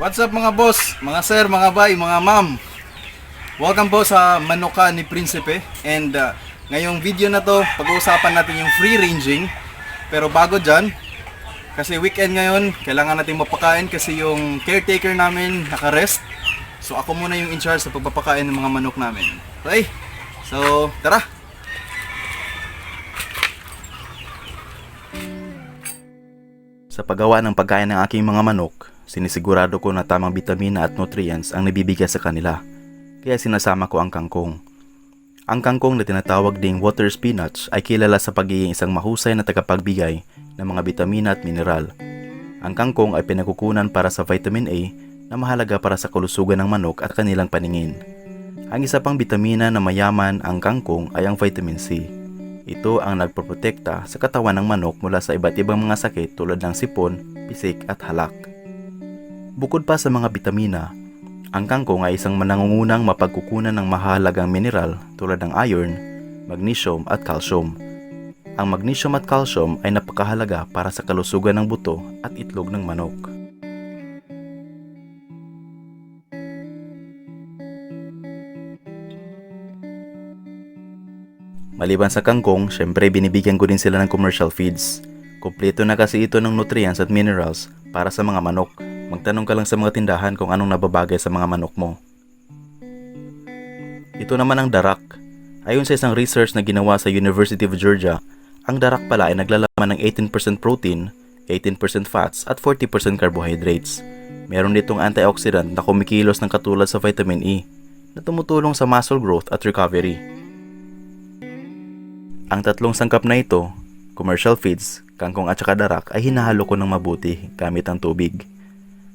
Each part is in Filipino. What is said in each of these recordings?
What's up mga boss, mga sir, mga bay, mga ma'am. Welcome po sa Manuka ni Prinsipe. And ngayong video na to, pag-uusapan natin yung free ranging. Pero bago dyan, kasi weekend ngayon, kailangan natin mapakain kasi yung caretaker namin naka-rest. So ako muna yung in charge sa pagpapakain ng mga manok namin. Okay? So tara! Sa paggawa ng pagkain ng aking mga manok, sinisigurado ko na tamang bitamina at nutrients ang nabibigay sa kanila. Kaya sinasama ko ang kangkong. Ang kangkong na tinatawag ding water spinach ay kilala sa pagiging isang mahusay na tagapagbigay ng mga bitamina at mineral. Ang kangkong ay pinagkukunan para sa vitamin A na mahalaga para sa kalusugan ng manok at kanilang paningin. Ang isa pang bitamina na mayaman ang kangkong ay ang vitamin C. Ito ang nagpoprotekta sa katawan ng manok mula sa iba't ibang mga sakit tulad ng sipon, pisik at halak. Bukod pa sa mga bitamina, ang kangkong ay isang manangungunang mapagkukunan ng mahalagang mineral tulad ng iron, magnesium at calcium. Ang magnesium at calcium ay napakahalaga para sa kalusugan ng buto at itlog ng manok. Maliban sa kangkong, syempre binibigyan ko din sila ng commercial feeds. Kumpleto na kasi ito ng nutrients at minerals para sa mga manok. Magtanong ka lang sa mga tindahan kung anong nababagay sa mga manok mo. Ito naman ang darak. Ayon sa isang research na ginawa sa University of Georgia, ang darak pala ay naglalaman ng 18% protein, 18% fats at 40% carbohydrates. Meron ditong antioxidant na kumikilos ng katulad sa vitamin E na tumutulong sa muscle growth at recovery. Ang tatlong sangkap na ito, commercial feeds, kangkong at saka darak, ay hinahalo ko ng mabuti gamit ang tubig.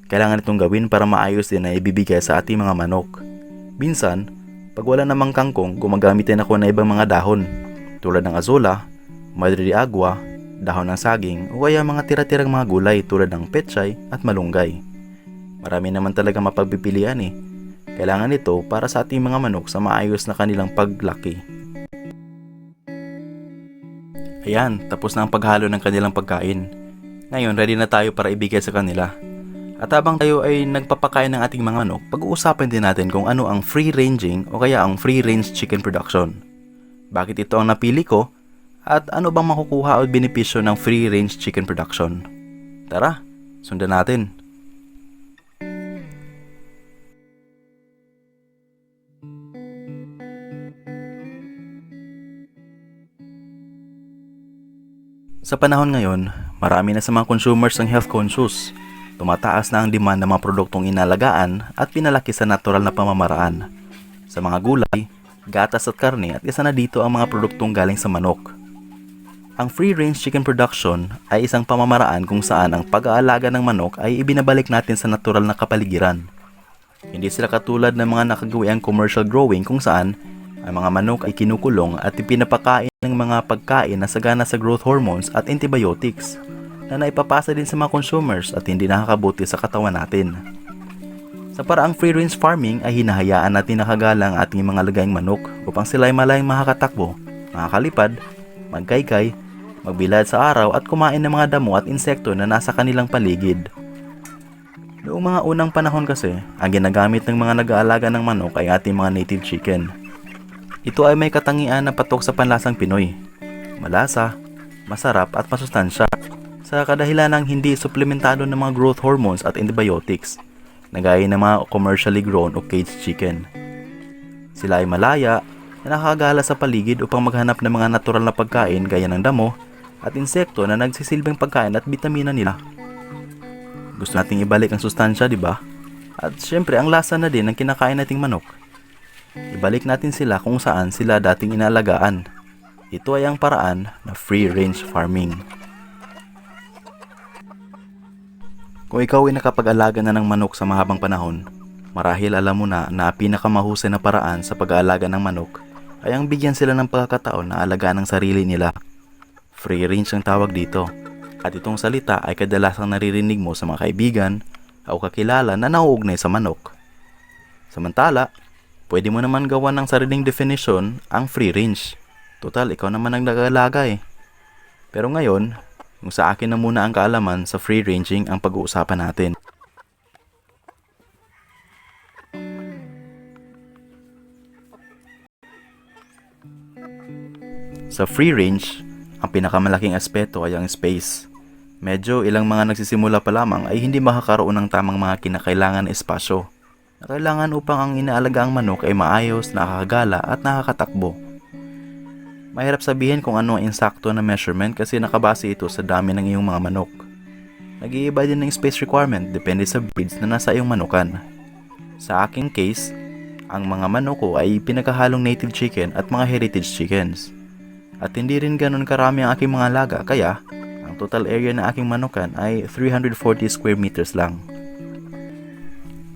Kailangan itong gawin para maayos din na ibibigay sa ating mga manok. Minsan, pag wala namang kangkong, gumagamit din ako ng ibang mga dahon tulad ng azola, madre de agua, dahon ng saging o kaya mga tira-tirang mga gulay tulad ng pechay at malunggay. Marami naman talaga mapagpipilian eh. Kailangan ito para sa ating mga manok sa maayos na kanilang paglaki. Ayan, tapos na ang paghalo ng kanilang pagkain. Ngayon, ready na tayo para ibigay sa kanila. At habang tayo ay nagpapakain ng ating mga manok, pag-uusapan din natin kung ano ang free ranging o kaya ang free range chicken production. Bakit ito ang napili ko? At ano bang makukuha o benepisyo ng free range chicken production? Tara, sundan natin. Sa panahon ngayon, marami na sa mga consumers ang health conscious. Tumataas na ang demand ng mga produktong inalagaan at pinalaki sa natural na pamamaraan. Sa mga gulay, gatas at karne at isa na dito ang mga produktong galing sa manok. Ang free-range chicken production ay isang pamamaraan kung saan ang pag-aalaga ng manok ay ibinabalik natin sa natural na kapaligiran. Hindi sila katulad ng mga nakagawiang commercial growing kung saan ang mga manok ay kinukulong at ipinapakain ng mga pagkain na sagana sa growth hormones at antibiotics na naipapasa din sa mga consumers at hindi nakakabuti sa katawan natin. Sa paraang free-range farming ay hinahayaan natin nakagalang ating mga lagayng manok upang sila ay malayang makakatakbo, makakalipad, magkaykay, magbilad sa araw at kumain ng mga damo at insekto na nasa kanilang paligid. Noong mga unang panahon kasi, ang ginagamit ng mga nag-aalaga ng manok ay ating mga native chicken. Ito ay may katangian na patok sa panlasang Pinoy. Malasa, masarap at masustansya sa kadahilan ng hindi suplementado ng mga growth hormones at antibiotics na gaya ng mga commercially grown o caged chicken. Sila ay malaya na nakakagala sa paligid upang maghanap ng mga natural na pagkain gaya ng damo at insekto na nagsisilbing pagkain at bitamina nila. Gusto nating ibalik ang sustansya, di ba? At syempre ang lasa na din ng kinakain nating manok. Ibalik natin sila kung saan sila dating inaalagaan. Ito ay ang paraan na free-range farming. Kung ikaw ay nakapag-alaga na ng manok sa mahabang panahon, marahil alam mo na pinakamahusay na paraan sa pag-aalaga ng manok ay ang bigyan sila ng pagkakataon na alagaan ang sarili nila. Free-range ang tawag dito. At itong salita ay kadalasang naririnig mo sa mga kaibigan o kakilala na nauugnay sa manok. Samantala, pwede mo naman gawa ng sariling definition ang free range. Total, ikaw naman ang nag-aalaga eh. Pero ngayon, kung sa akin na muna ang kaalaman sa free ranging ang pag-uusapan natin. Sa free range, ang pinakamalaking aspeto ay ang space. Medyo ilang mga nagsisimula pa lamang ay hindi makakaroon ng tamang mga kinakailangan na espasyo na kailangan upang ang inaalagang manok ay maayos, nakakagala at nakakatakbo. Mahirap sabihin kung ano ang insakto na measurement kasi nakabase ito sa dami ng iyong mga manok. Nag-iiba din ng space requirement depende sa breeds na nasa iyong manukan. Sa aking case, ang mga manok ko ay pinaghahalong native chicken at mga heritage chickens. At hindi rin ganun karami ang aking mga alaga kaya ang total area na aking manukan ay 340 square meters lang.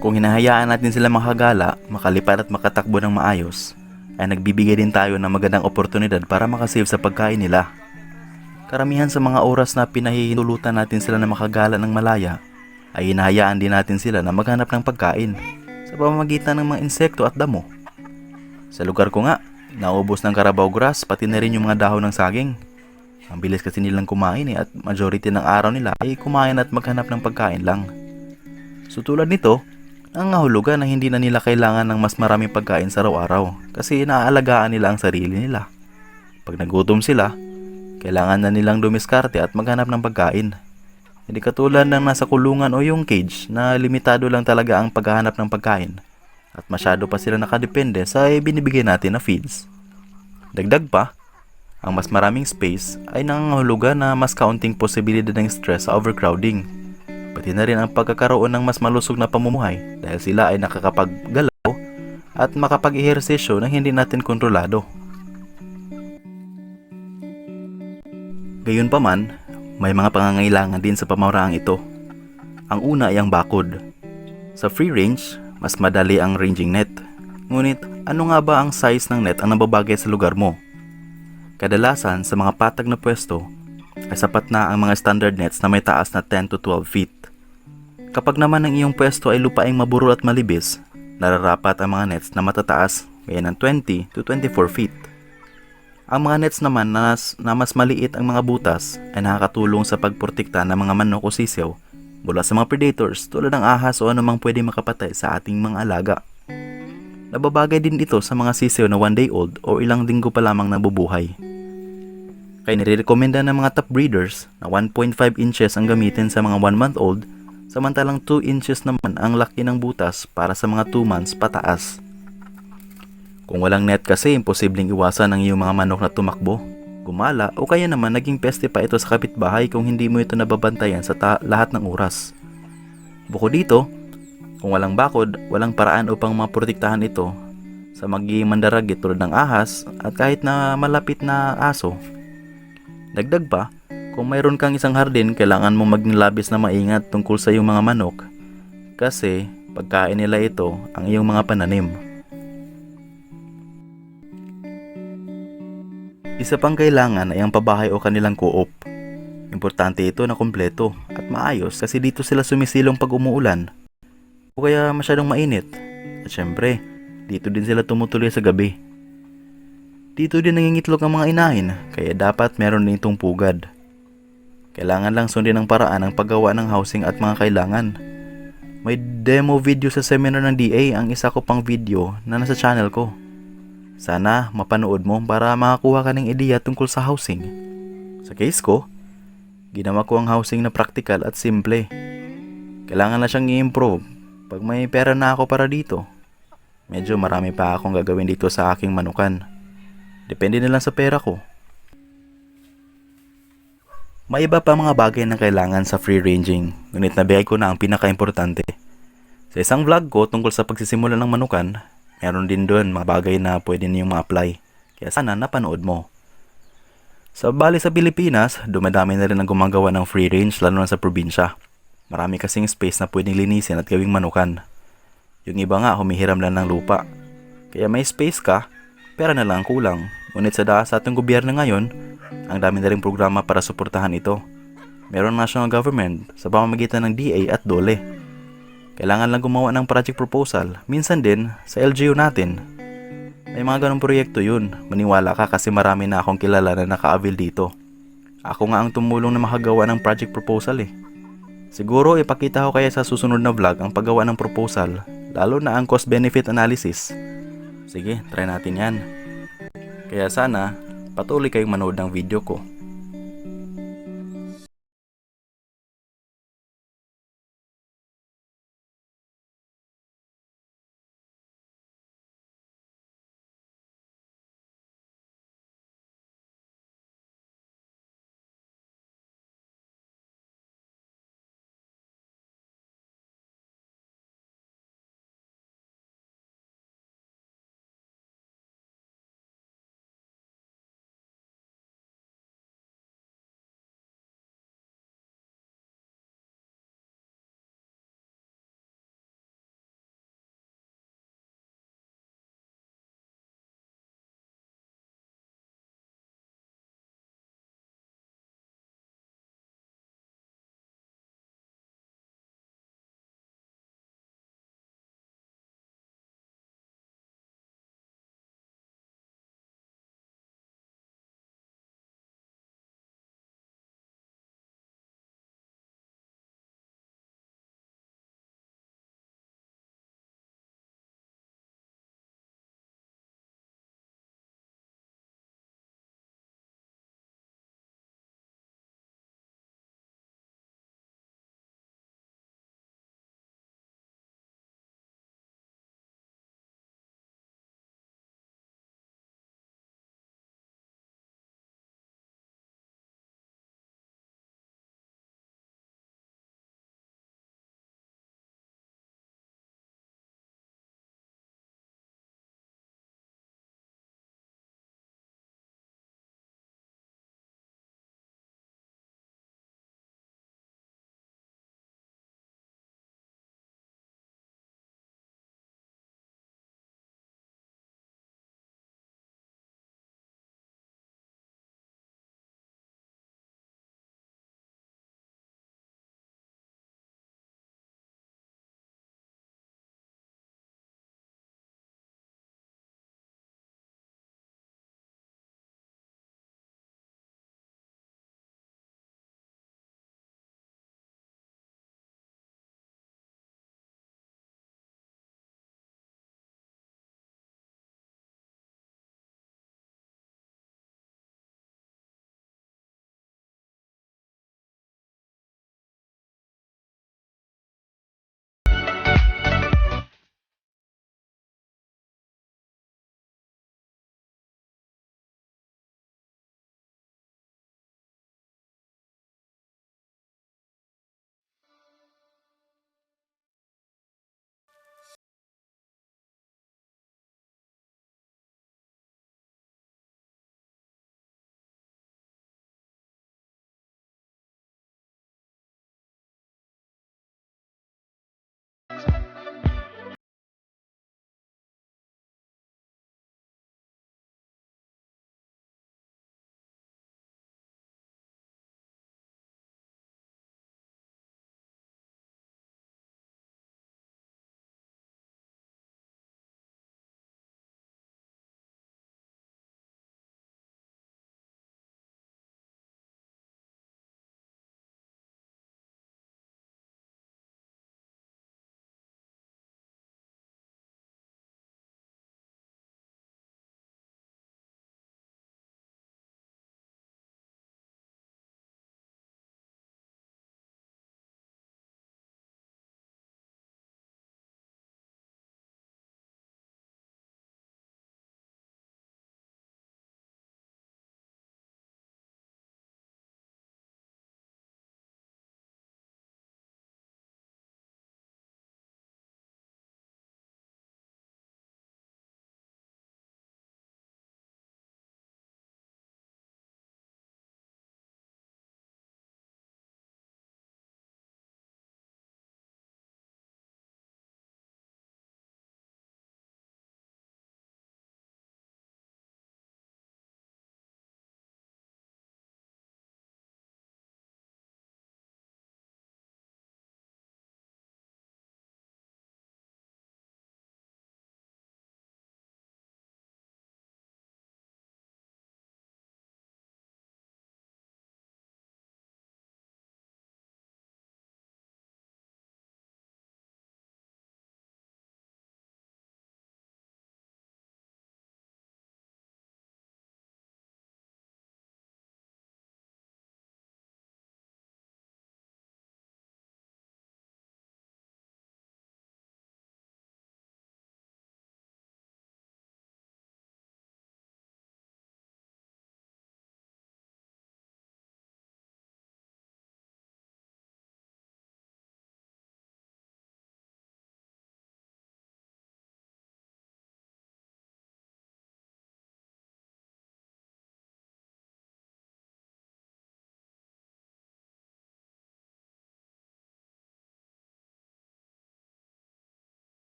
Kung hinahayaan natin sila makagala, makalipad at makatakbo ng maayos, ay nagbibigay din tayo ng magandang oportunidad para makasave sa pagkain nila. Karamihan sa mga oras na pinahihintulutan natin sila na makagala ng malaya, ay hinahayaan din natin sila na maghanap ng pagkain sa pamamagitan ng mga insekto at damo. Sa lugar ko nga, naubos ng Carabao grass pati na rin yung mga dahon ng saging. Ang bilis kasi nilang kumain at majority ng araw nila ay kumain at maghanap ng pagkain lang. So tulad nito, ang nangangahulugan na hindi na nila kailangan ng mas maraming pagkain sa araw-araw kasi naaalagaan nila ang sarili nila. Pag nagutom sila, kailangan na nilang dumiskarte at maghanap ng pagkain. Hindi katulad ng nasa kulungan o yung cage na limitado lang talaga ang paghahanap ng pagkain at masyado pa sila nakadepende sa binibigay natin na feeds. Dagdag pa, ang mas maraming space ay nangangahulugan na mas kaunting posibilidad ng stress sa overcrowding. Pati na rin ang pagkakaroon ng mas malusog na pamumuhay dahil sila ay nakakapaggalaw at makapag-ehersisyo na hindi natin kontrolado. Gayunpaman, may mga pangangailangan din sa pamamaraang ito. Ang una ay ang bakod. Sa free range, mas madali ang ranging net. Ngunit ano nga ba ang size ng net ang nababagay sa lugar mo? Kadalasan sa mga patag na pwesto ay sapat na ang mga standard nets na may taas na 10 to 12 feet. Kapag naman ang iyong pwesto ay lupaing maburol at malibis, nararapat ang mga nets na matataas gaya ng 20 to 24 feet. Ang mga nets naman na mas maliit ang mga butas ay nakakatulong sa pagprotekta ng mga manok o sisiyaw mula sa mga predators tulad ng ahas o anumang pwede makapatay sa ating mga alaga. Nababagay din ito sa mga sisiyaw na 1 day old o ilang linggo pa lamang nabubuhay. Kaya nire-recommenda ng mga top breeders na 1.5 inches ang gamitin sa mga 1 month old, samantalang 2 inches naman ang laki ng butas para sa mga 2 months pataas. Kung walang net kasi, imposibleng iwasan ang iyong mga manok na tumakbo, gumala o kaya naman naging peste pa ito sa kapitbahay kung hindi mo ito nababantayan sa lahat ng oras. Bukod dito, kung walang bakod, walang paraan upang maprotektahan ito sa magiging mandaragit tulad ng ahas at kahit na malapit na aso. Dagdag pa, kung mayroon kang isang hardin, kailangan mong magnilabis na maingat tungkol sa iyong mga manok kasi pagkain nila ito ang iyong mga pananim. Isa pang kailangan ay ang pabahay o kanilang co-op. Importante ito na kumpleto at maayos kasi dito sila sumisilong pag umuulan o kaya masyadong mainit. At syempre, dito din sila tumutuloy sa gabi. Dito din nangingitlog ang mga inahin kaya dapat meron din itong pugad. Kailangan lang sundin ang paraan ng paggawa ng housing at mga kailangan. May demo video sa seminar ng DA ang isa ko pang video na nasa channel ko. Sana mapanood mo para makakuha ka ng ideya tungkol sa housing. Sa case ko, ginawa ko ang housing na practical at simple. Kailangan na siyang i-improve pag may pera na ako para dito. Medyo marami pa akong gagawin dito sa aking manukan. Depende na lang sa pera ko. May iba pa mga bagay na kailangan sa free ranging, ngunit nabigay ko na ang pinaka-importante. Sa isang vlog ko tungkol sa pagsisimula ng manukan, meron din doon mga bagay na pwede niyong ma-apply. Kaya sana napanood mo. Sa Pilipinas, dumadami na rin ang gumagawa ng free range lalo na sa probinsya. Marami kasing space na pwedeng linisin at gawing manukan. Yung iba nga humihiram lang ng lupa. Kaya may space ka, pera na lang kulang. Ngunit sa ating gobyerno ngayon, ang dami na rin programa para suportahan ito. Meron national government sa pamamagitan ng DA at DOLE. Kailangan lang gumawa ng project proposal. Minsan din sa LGU natin. May mga ganong proyekto yun. Maniwala ka kasi marami na akong kilala na naka-avail dito. Ako nga ang tumulong na makagawa ng project proposal eh. Siguro ipakita ko kaya sa susunod na vlog ang paggawa ng proposal, lalo na ang cost-benefit analysis. Sige, try natin yan. Kaya sana, patuloy kayong manood ng video ko.